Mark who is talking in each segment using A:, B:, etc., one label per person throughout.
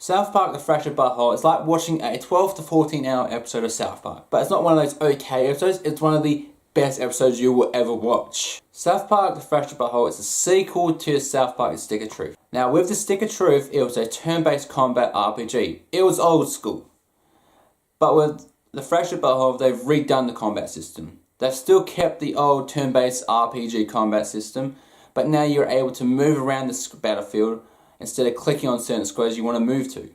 A: South Park The Fractured Butthole is like watching a 12 to 14 hour episode of South Park. But it's not one of those okay episodes, it's one of the best episodes you will ever watch. South Park The Fractured Butthole is a sequel to South Park The Stick of Truth. Now with The Stick of Truth, it was a turn-based combat RPG. It was old school. But with The Fractured Butthole, they've redone the combat system. They've still kept the old turn-based RPG combat system, but now you're able to move around the battlefield instead of clicking on certain squares you want to move to.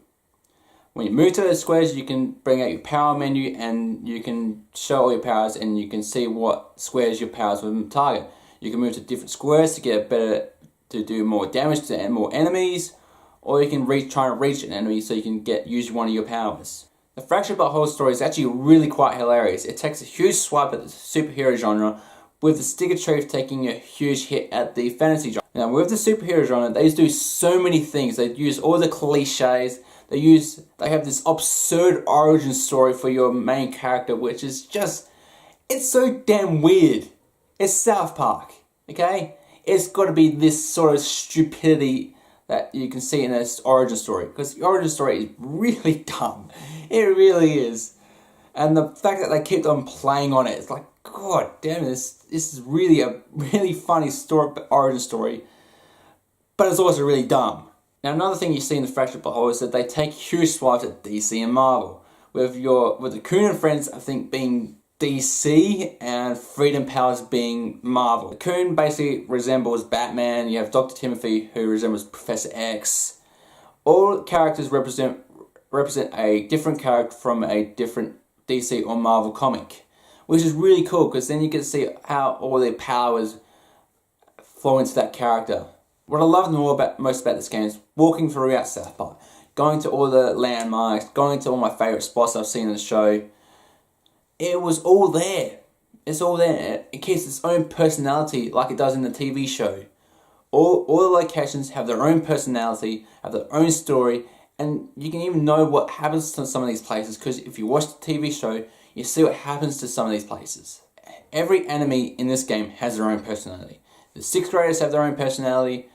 A: When you move to those squares, you can bring out your power menu and you can show all your powers and you can see what squares your powers will target. You can move to different squares to get to do more damage to more enemies, or you can try and reach an enemy so you can use one of your powers. The Fractured Butthole story is actually really quite hilarious. It takes a huge swipe at the superhero genre, with The Stick of Truth taking a huge hit at the fantasy genre. Now with the superhero genre, they do so many things. They use all the cliches. They have this absurd origin story for your main character, which is just, it's so damn weird. It's South Park, okay? It's got to be this sort of stupidity that you can see in this origin story, because the origin story is really dumb. It really is. And the fact that they kept on playing on it, it's like, God damn it, this is really a really funny origin story, but it's also really dumb. Now another thing you see in The Fractured Butthole is that they take huge swipes at DC and Marvel, with the Coon and Friends, I think, being DC and Freedom Powers being Marvel. The Coon basically resembles Batman. You have Dr. Timothy, who resembles Professor X. All characters represent a different character from a different DC or Marvel comic, which is really cool because then you can see how all their powers flow into that character. What I love most about this game is walking throughout South Park, going to all the landmarks, going to all my favourite spots I've seen in the show. It was all there. It's all there. It keeps its own personality like it does in the TV show. All the locations have their own personality, have their own story, and you can even know what happens to some of these places because if you watch the TV show, you see what happens to some of these places. Every enemy in this game has their own personality. The 6th graders have their own personality.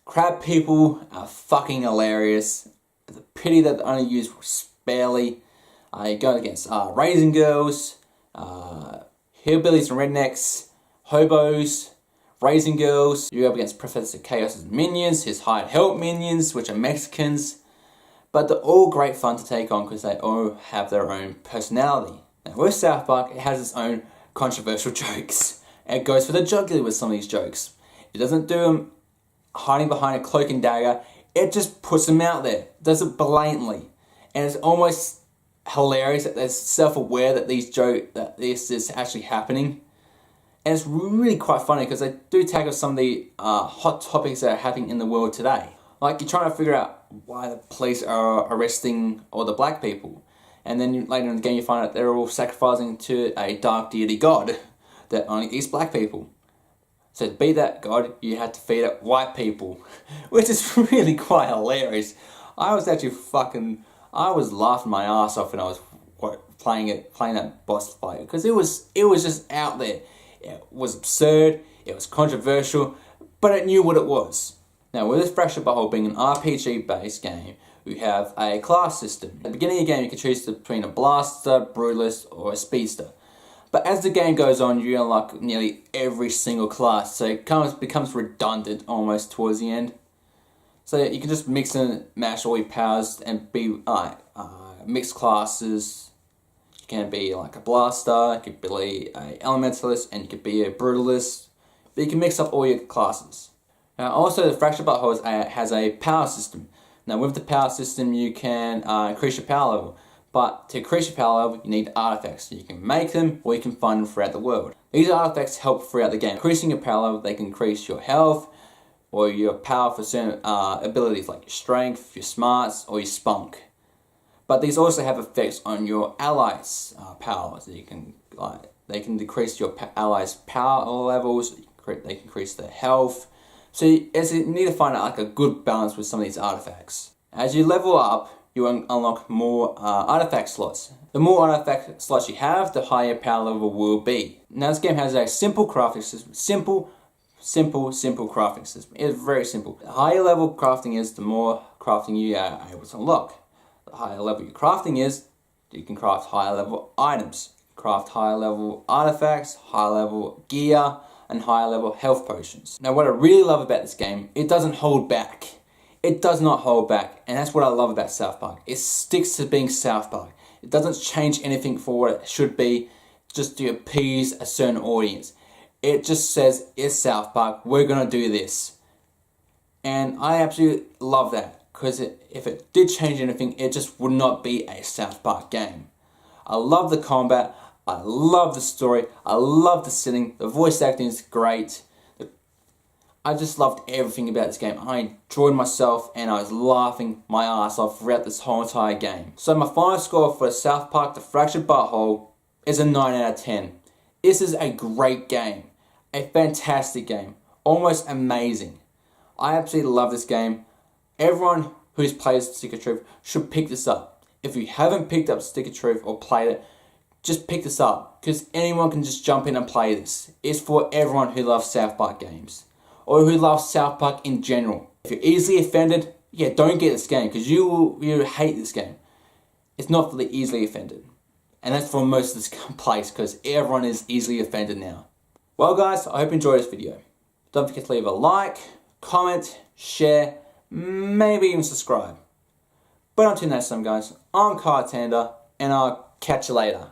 A: Crab people are fucking hilarious. It's a pity that they only use barely. You go against Raisin Girls, Hillbillies and Rednecks, Hobos, Raisin Girls. You go up against Professor Chaos's minions, his hired help minions, which are Mexicans. But they're all great fun to take on because they all have their own personality. Now with South Park, it has its own controversial jokes. And it goes for the jugular with some of these jokes. It doesn't do them hiding behind a cloak and dagger. It just puts them out there. It does it blatantly. And it's almost hilarious that they're self-aware that this is actually happening. And it's really quite funny because they do tackle some of the hot topics that are happening in the world today. Like you're trying to figure out why the police are arresting all the black people. And then later in the game you find out they're all sacrificing to a dark deity god that only eats black people. So to beat that god, you had to feed it white people. Which is really quite hilarious. I was laughing my ass off when I was playing that boss fight. Because it was just out there. It was absurd, it was controversial, but it knew what it was. Now with this Fractured Butthole being an RPG based game, we have a class system. At the beginning of the game you can choose between a blaster, brutalist or a speedster. But as the game goes on you unlock nearly every single class, so it becomes redundant almost towards the end. So you can just mix and match all your powers and be mixed classes. You can be like a blaster, you could be an elementalist, and you could be a brutalist. But you can mix up all your classes. Now also the Fractured Butthole has a power system. Now with the power system you can increase your power level. But to increase your power level you need artifacts. You can make them or you can find them throughout the world. These artifacts help throughout the game. Increasing your power level, they can increase your health or your power for certain abilities like your strength, your smarts or your spunk. But these also have effects on your allies' powers. They can decrease your allies' power levels. They can increase their health. So you need to find out like a good balance with some of these artifacts. As you level up, you unlock more artifact slots. The more artifact slots you have, the higher your power level will be. Now this game has a simple crafting system. Simple crafting system. It's very simple. The higher level crafting is, the more crafting you are able to unlock. The higher level your crafting is, you can craft higher level items, craft higher level artifacts, higher level gear, and higher level health potions. Now what I really love about this game, it doesn't hold back. It does not hold back, and that's what I love about South Park. It sticks to being South Park. It doesn't change anything for what it should be, just to appease a certain audience. It just says, it's South Park, we're gonna do this. And I absolutely love that, because if it did change anything, it just would not be a South Park game. I love the combat, I love the story, I love the setting, the voice acting is great. I just loved everything about this game. I enjoyed myself and I was laughing my ass off throughout this whole entire game. So my final score for South Park The Fractured But Whole is a 9 out of 10. This is a great game. A fantastic game. Almost amazing. I absolutely love this game. Everyone who's played Stick of Truth should pick this up. If you haven't picked up Stick of Truth or played it, just pick this up, because anyone can just jump in and play this. It's for everyone who loves South Park games, or who loves South Park in general. If you're easily offended, yeah, don't get this game, because you hate this game. It's not for the easily offended. And that's for most of this place, because everyone is easily offended now. Well guys, I hope you enjoyed this video. Don't forget to leave a like, comment, share, maybe even subscribe. But until next time guys, I'm Kyle Tander, and I'll catch you later.